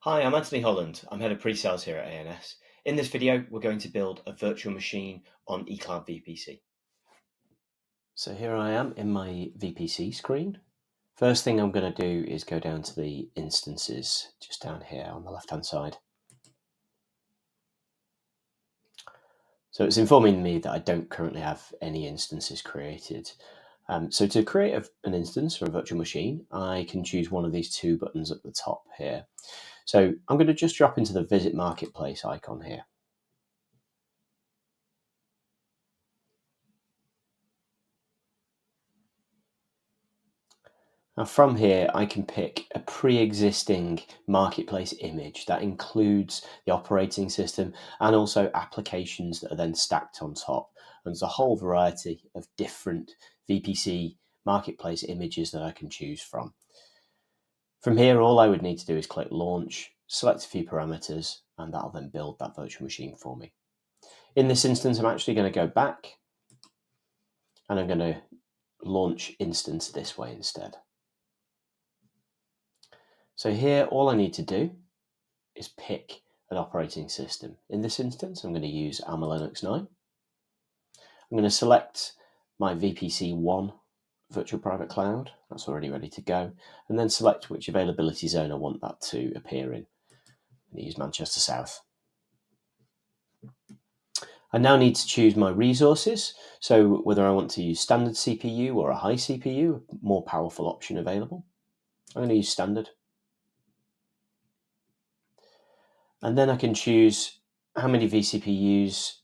Hi, I'm Anthony Holland. I'm head of pre-sales here at ANS. In this video, we're going to build a virtual machine on eCloudVPC. So here I am in my VPC screen. First thing I'm going to do is go down to the instances just down here on the left-hand side. So it's informing me that I don't currently have any instances created. So to create an instance for a virtual machine, I can choose one of these two buttons at the top here. So I'm going to just drop into the Visit Marketplace icon here. Now from here, I can pick a pre-existing marketplace image that includes the operating system and also applications that are then stacked on top. And there's a whole variety of different VPC marketplace images that I can choose from. From here, all I would need to do is click Launch, select a few parameters, and that'll then build that virtual machine for me. In this instance, I'm actually going to go back and I'm going to launch instance this way instead. So here, all I need to do is pick an operating system. In this instance, I'm going to use ARM Linux 9. I'm going to select my VPC1 virtual private cloud. That's already ready to go. And then select which availability zone I want that to appear in. I'm going to use Manchester South. I now need to choose my resources. So whether I want to use standard CPU or a high CPU, more powerful option available. I'm going to use standard. And then I can choose how many vCPUs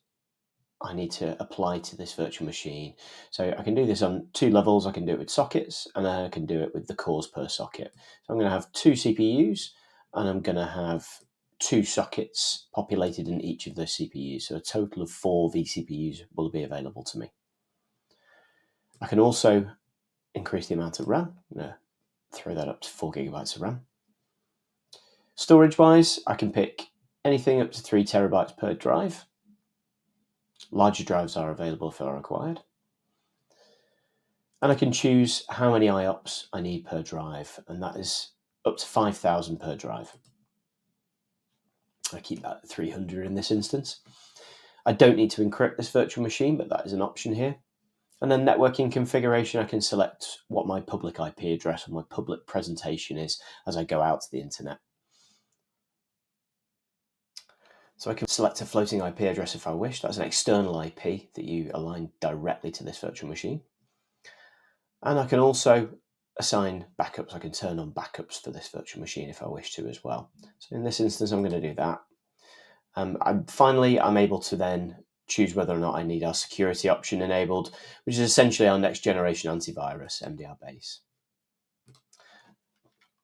I need to apply to this virtual machine. So I can do this on two levels. I can do it with sockets and I can do it with the cores per socket. So I'm going to have two CPUs and I'm going to have two sockets populated in each of those CPUs. So a total of 4 vCPUs will be available to me. I can also increase the amount of RAM. I'm going to throw that up to 4 gigabytes of RAM. Storage-wise, I can pick anything up to 3 terabytes per drive. Larger drives are available if they're required. And I can choose how many IOPS I need per drive, and that is up to 5,000 per drive. I keep that at 300 in this instance. I don't need to encrypt this virtual machine, but that is an option here. And then networking configuration, I can select what my public IP address or my public presentation is as I go out to the internet. So I can select a floating IP address if I wish. That's an external IP that you align directly to this virtual machine. And I can also assign backups. I can turn on backups for this virtual machine if I wish to as well. So in this instance, I'm going to do that. Finally, I'm able to then choose whether or not I need our security option enabled, which is essentially our next generation antivirus, MDR base.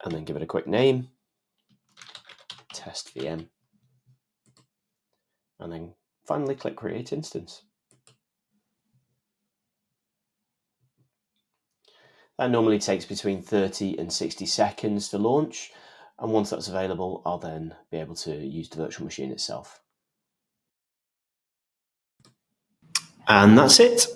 And then give it a quick name, test VM. And then finally click Create Instance. That normally takes between 30 and 60 seconds to launch. And once that's available, I'll then be able to use the virtual machine itself. And that's it.